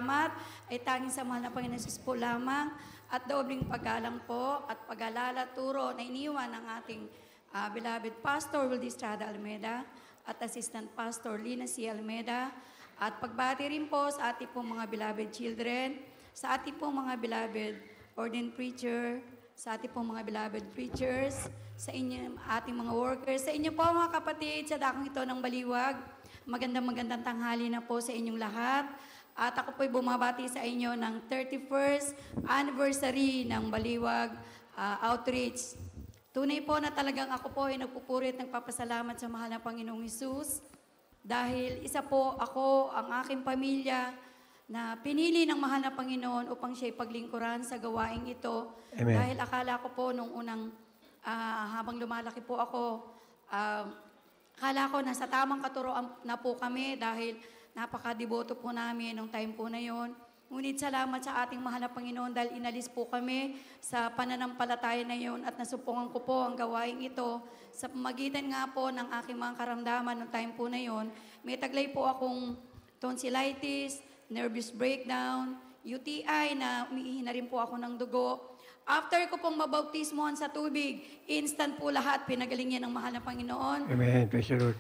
pasasalamat ay tanging sa mahal na Panginoon Jesus po lamang at dobling paggalang po at pag-alala turo na iniwan ng ating beloved Pastor Wildy Estrada Almeida at Assistant Pastor Lina C. Almeida at pagbati rin po sa ating pong mga beloved children, sa ating pong mga beloved ordained preacher, sa ating pong mga beloved preachers, sa inyo ating mga workers, sa inyo po mga kapatid sa dakong ito ng Baliwag. Magandang tanghali na po sa inyong lahat. At ako po'y bumabati sa inyo ng 31st anniversary ng Baliwag Outreach. Tunay po na talagang ako po ay nagpupurit, nagpapasalamat sa mahal na Panginoong Hesus dahil isa po ako, ang aking pamilya, na pinili ng mahal na Panginoon upang siya'y paglingkuran sa gawaing ito. Amen. Dahil akala ko po nung unang, habang lumalaki po ako, akala ko nasa tamang katuroan na po kami dahil napakadeboto po namin nung time po na yon. Ngunit salamat sa ating mahal na Panginoon dahil inalis po kami sa pananampalataya na yon at nasupungan ko po ang gawaing ito. Sa pamagitan nga po ng aking mga karamdaman nung time po na yon, may taglay po akong tonsillitis, nervous breakdown, UTI na umiihi na rin po ako ng dugo. After ko pong mabautismohan sa tubig, instant po lahat, pinagaling yan ng mahal na Panginoon. Amen. Praise the Lord.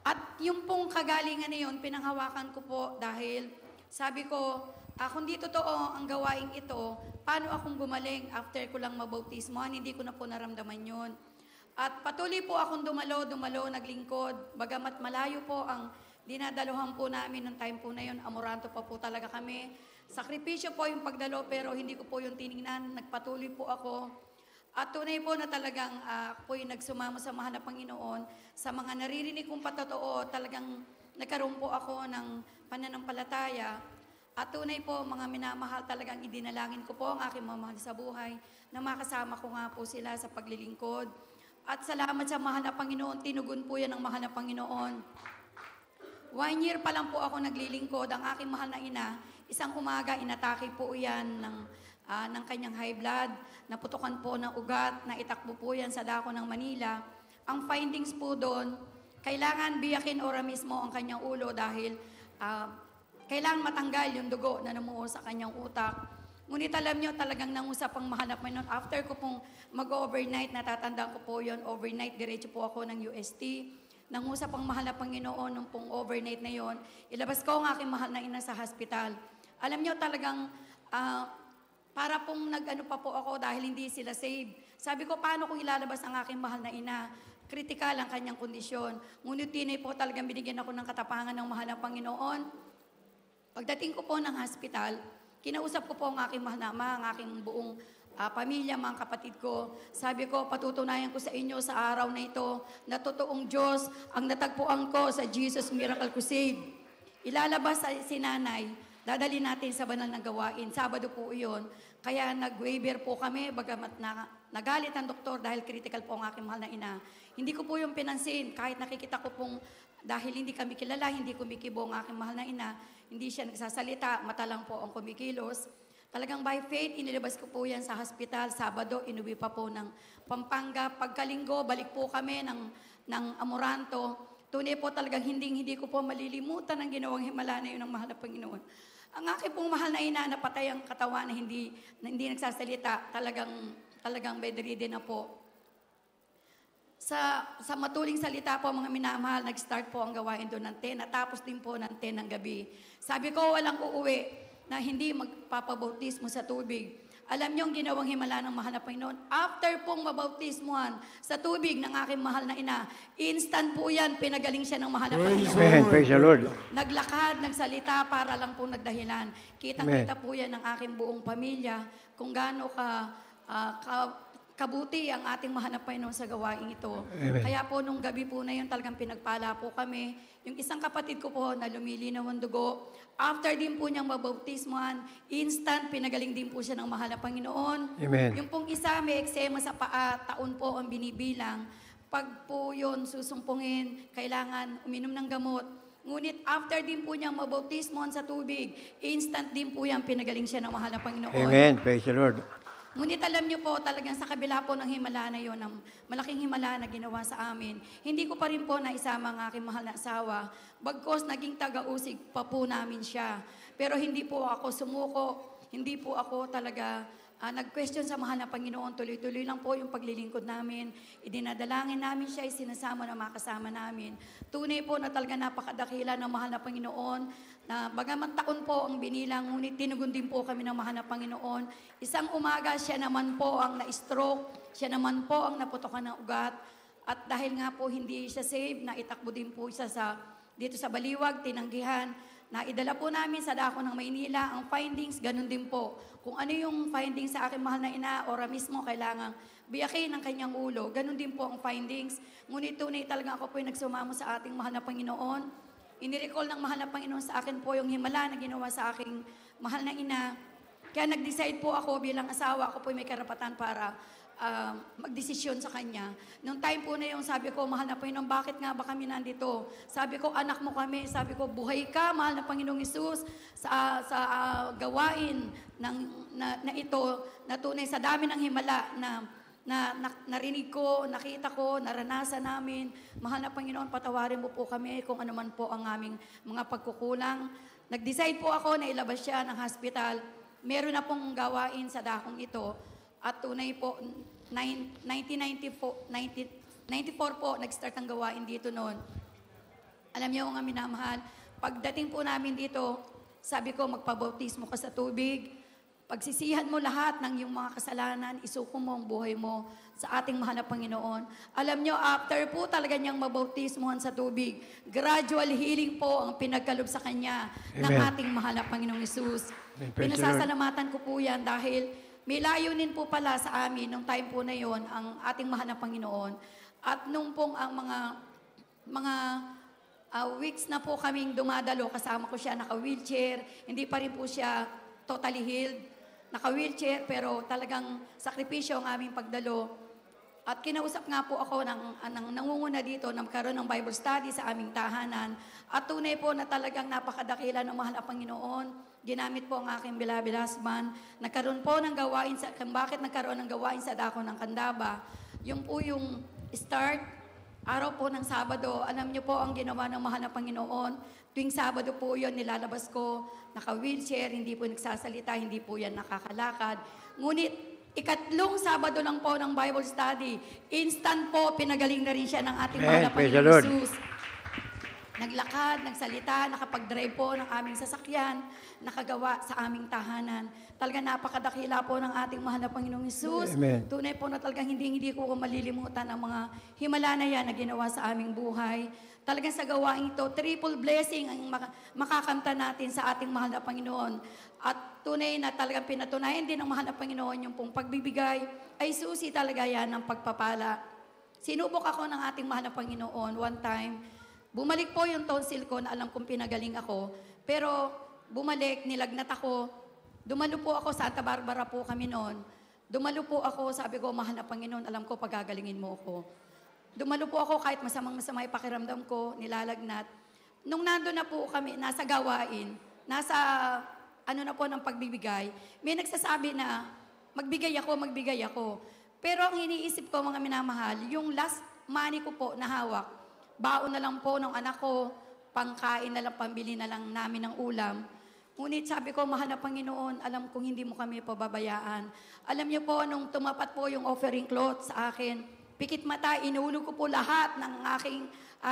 At yung pong kagalingan na yun, pinanghawakan ko po dahil sabi ko, kung di totoo ang gawaing ito, paano akong gumaling after ko lang mabautismohan? Hindi ko na po naramdaman yun. At patuloy po akong dumalo, naglingkod. Bagamat malayo po ang dinadaluhan po namin ng time po na yun, amoranto pa po talaga kami. Sakripisyo po yung pagdalo pero hindi ko po yung tinignan. Nagpatuloy po ako. At tunay po na talagang po yung nagsumama sa mahal na Panginoon. Sa mga naririnig kong patotoo, talagang nagkaroon po ako ng pananampalataya. At tunay po, mga minamahal, talagang idinalangin ko po ang aking mamahal sa buhay na makasama ko nga po sila sa paglilingkod. At salamat sa mahal na Panginoon, tinugon po yan ng mahal na Panginoon. 1 year pa lang po ako naglilingkod. Ang aking mahal na ina, isang umaga, inatake po yan ng kanyang high blood. Naputukan po ng ugat, naitakbo po yan sa dako ng Manila. Ang findings po doon, kailangan biyakin ora mismo ang kanyang ulo dahil kailangan matanggal yung dugo na namuo sa kanyang utak. Ngunit alam nyo, talagang nangusap ang mahal na Panginoon. After ko pong mag-overnight, natatandaan ko po yun, overnight, diretso po ako ng UST. Nangusap ang mahal na Panginoon nung pong overnight na yon. Ilabas ko ang aking mahal na ina sa hospital. Alam nyo, talagang para pong nag-ano pa po ako dahil hindi sila saved. Sabi ko, paano kung ilalabas ang aking mahal na ina? Kritikal ang kanyang kondisyon. Ngunit tinay po talagang binigyan ako ng katapangan ng mahal na Panginoon. Pagdating ko po ng hospital, kinausap ko po ang aking mahal na ama, ang aking buong pamilya, mga kapatid ko. Sabi ko, patutunayan ko sa inyo sa araw na ito na totoong Diyos ang natagpuan ko sa Jesus Miracle Crusade. Ilalabas si nanay, dadali natin sa banal na gawain. Sabado po iyon. Kaya nag-waiver po kami, bagamat nagalit ang doktor dahil critical po ang aking mahal na ina. Hindi ko po yung pinansin, kahit nakikita ko pong dahil hindi kami kilala, hindi kumikibo ang aking mahal na ina, hindi siya nagsasalita, mata lang po ang kumikilos. Talagang by faith, inilabas ko po yan sa hospital. Sabado, inuwi pa po ng Pampanga. Pagkalinggo, balik po kami ng Amoranto. Tunay po talagang hindi ko po malilimutan ang ginawang himala na yun ng mahal na Panginoon. Ang aking pong mahal na ina, napatay ang katawan na hindi nagsasalita. Talagang bedridden na po. Sa matuling salita po, mga minamahal, nag-start po ang gawain doon ng 10. Natapos din po ng 10 ng gabi. Sabi ko, walang uuwi na hindi magpapabautismo sa tubig. Alam niyo ang ginawang himala ng mahal na Panginoon? After pong mabautismuhan sa tubig ng aking mahal na ina, instant po yan, pinagaling siya ng mahal na Panginoon. Amen. Praise the Lord. Naglakad, nagsalita para lang po nagdahilan. Kitang-kita po yan ng aking buong pamilya kung gaano kabuti ang ating mahal na Panginoon sa gawain ito. Amen. Kaya po nung gabi po na yun, talagang pinagpala po kami. Yung isang kapatid ko po na lumilinaw ang dugo, after din po niyang mabautismuhan, instant pinagaling din po siya ng mahal na Panginoon. Amen. Yung pong isa may eksema sa paa, taon po ang binibilang. Pag po yun susumpungin, kailangan uminom ng gamot. Ngunit after din po niyang mabautismuhan sa tubig, instant din po yan pinagaling siya ng mahal na Panginoon. Amen. Praise the Lord. Ngunit alam niyo po, talagang sa kabila po ng himala na yon, ng malaking himala na ginawa sa amin, hindi ko pa rin po naisama ang aking mahal na asawa, bagkos naging taga-usig pa po namin siya. Pero hindi po ako sumuko, hindi po ako talaga nag-question sa mahal na Panginoon. Tuloy-tuloy lang po yung paglilingkod namin. Idinadalangin namin siya, isinasama na makasama namin. Tunay po na talaga napakadakila ng mahal na Panginoon, na bagaman taon po ang binilang, ngunit tinugon din po kami ng mahal na Panginoon. Isang umaga, siya naman po ang na-stroke, siya naman po ang naputokan ng ugat. At dahil nga po hindi siya save, naitakbo din po siya dito sa Baliwag, tinanggihan. Naidala po namin sa dako ng Maynila. Ang findings, ganun din po. Kung ano yung findings sa aking mahal na ina, ora mismo kailangang biyakin ang kanyang ulo. Ganun din po ang findings. Ngunit tunay talaga ako po yung nagsumamo sa ating mahal na Panginoon. Inirecall ng mahal na Panginoon sa akin po yung himala na ginawa sa aking mahal na ina. Kaya nag-decide po ako bilang asawa, ako po may karapatan para magdesisyon sa kanya. Nung time po na yung sabi ko, mahal na Panginoon, bakit nga ba kami nandito? Sabi ko, anak mo kami. Sabi ko, buhay ka, mahal na Panginoong Hesus, sa gawain na ito, na tunay sa dami ng himala na narinig ko, nakita ko, naranasan namin. Mahal na Panginoon, patawarin mo po kami kung ano man po ang aming mga pagkukulang. Nag-decide po ako na ilabas siya ng hospital. Meron na pong gawain sa dakong ito. At tunay po, 1994 po, nag-start ang gawain dito noon. Alam niyo ang minamahal, pagdating po namin dito, sabi ko, magpabautismo ka sa tubig. Pagsisihan mo lahat ng iyong mga kasalanan, isuko mo ang buhay mo sa ating mahal na Panginoon. Alam niyo, after po talaga niyang mabautismohan sa tubig, gradual healing po ang pinagkalob sa kanya ng ating mahal na Panginoong Hesus. Pinasasalamatan ko po yan dahil may layunin po pala sa amin nung time po na yon ang ating mahal na Panginoon. At nung pong ang mga weeks na po kaming dumadalo, kasama ko siya, naka-wheelchair, hindi pa rin po siya totally healed, naka-wheelchair, pero talagang sakripisyo ang aming pagdalo. At kinausap nga po ako ng nangunguna dito na magkaroon ng Bible study sa aming tahanan. At tunay po na talagang napakadakila ng mahal na Panginoon. Ginamit po ang aking beloved husband. Nagkaroon po ng gawain bakit nagkaroon ng gawain sa dako ng Candaba? Yung po yung start, araw po ng Sabado, alam niyo po ang ginawa ng mahal na Panginoon. Tuwing Sabado po yun, nilalabas ko, naka-wheelchair, hindi po nagsasalita, hindi po yan nakakalakad. Ngunit, ikatlong Sabado lang po ng Bible study, instant po, pinagaling na rin siya ng ating mahal na Panginoon Jesus. Naglakad, nagsalita, nakapag-drive po ng aming sasakyan, nakagawa sa aming tahanan. Talaga napakadakila po ng ating mahal na Panginoong Hesus. Tunay po na talagang hindi ko malilimutan ang mga himala na yan na ginawa sa aming buhay. Talagang sa gawain ito, triple blessing ang makakamta natin sa ating mahal na Panginoon. At tunay na talagang pinatunayan din ng mahal na Panginoon yung pong pagbibigay ay susi talaga yan ng pagpapala. Sinubok ako ng ating mahal na Panginoon one time. Bumalik po yung tonsil ko na alam kong pinagaling ako. Pero bumalik, nilagnat ako. Dumalo po ako, Santa Barbara po kami noon. Dumalo po ako, sabi ko, mahal na Panginoon, alam ko pagagalingin mo ako. Dumalo po ako kahit masamang-masama yung pakiramdam ko, nilalagnat. Nung nando na po kami, nasa gawain, nasa na po ng pagbibigay, may nagsasabi na magbigay ako. Pero ang iniisip ko, mga minamahal, yung last money ko po na hawak, baon na lang po ng anak ko, pangkain na lang, pambili na lang namin ng ulam. Ngunit sabi ko, mahal na Panginoon, alam kong hindi mo kami pababayaan. Alam niyo po, nung tumapat po yung offering cloth sa akin, pikit mata, inulog ko po lahat ng aking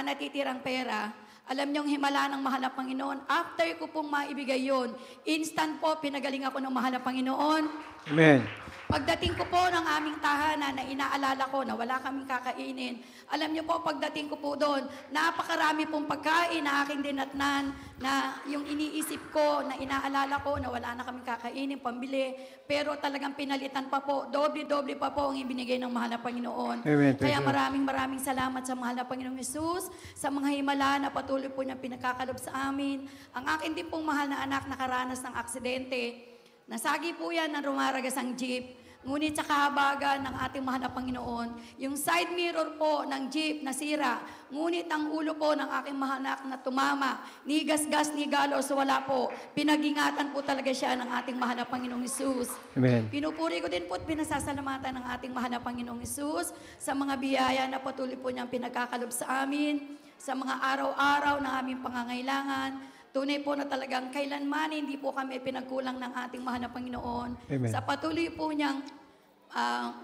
natitirang pera. Alam niyong himala ng mahal na Panginoon, after ko pong maibigay yun, instant po, pinagaling ako ng mahal na Panginoon. Amen. Pagdating ko po ng aming tahanan na inaalala ko na wala kaming kakainin, alam niyo po, pagdating ko po doon, napakarami pong pagkain na aking dinatnan, na yung iniisip ko, na inaalala ko na wala na kaming kakainin, pambili, pero talagang pinalitan pa po, doble-doble pa po ang ibinigay ng mahal na Panginoon. Amen. Kaya maraming salamat sa mahal na Panginoong Hesus, sa mga himala na patuloy po niya pinagkakalob sa amin. Ang akin din pong mahal na anak nakaranas ng aksidente. Nasagi po yan na rumaragas ang jeep. Ngunit sa kahabagan ng ating mahal na Panginoon, yung side mirror po ng jeep nasira, ngunit ang ulo po ng aking mahanak na tumama, ni gasgas ni galos, wala po. Pinag-ingatan po talaga siya ng ating mahal na Panginoong Hesus. Amen. Pinupuri ko din po at pinasasalamatan ng ating mahal na Panginoong Hesus sa mga biyaya na patuloy po niyang pinagkakalob sa amin, sa mga araw-araw na aming pangangailangan. Tunay po na talagang kailanman hindi po kami pinagkulang ng ating mahal na Panginoon. Amen. Sa patuloy po niyang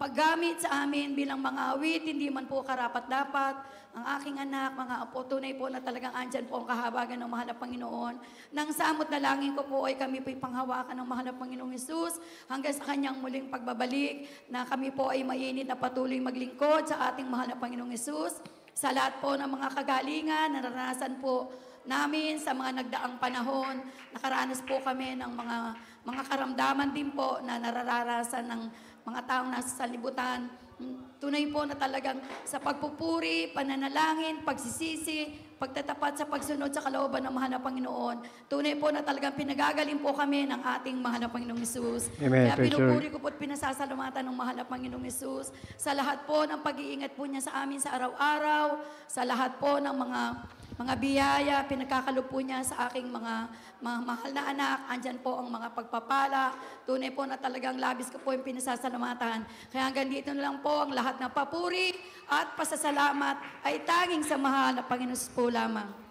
paggamit sa amin bilang mga awit, hindi man po karapat-dapat. Ang aking anak, mga apo, tunay po na talagang andyan po ang kahabagan ng mahal na Panginoon. Nang samot na langin ko po ay kami po'y panghawakan ng mahal na Panginoong Hesus hanggang sa kanyang muling pagbabalik na kami po ay mainit na patuloy maglingkod sa ating mahal na Panginoong Hesus. Sa lahat po ng mga kagalingan, naranasan po namin sa mga nagdaang panahon, nakaranas po kami ng mga karamdaman din po na nararanasan ng mga taong nasa salibutan. Tunay po na talagang sa pagpupuri, pananalangin, pagsisisi, pagtatapat sa pagsunod sa kalooban ng mahal na Panginoon. Tunay po na talagang pinagagaling po kami ng ating mahal na Panginoong Hesus. Amen. Kaya Praise the pinupuri ko po at pinasasalamatan ng mahal na Panginoong Hesus sa lahat po ng pag-iingat po niya sa amin sa araw-araw, sa lahat po ng mga biyaya, pinagkakalob po niya sa aking mga mahal na anak. Andyan po ang mga pagpapala. Tunay po na talagang labis ko po yung pinasasalamatan. Kaya hanggang dito na lang po ang lahat ng papuri at pasasalamat ay tanging sa mahal na Panginoon po lamang.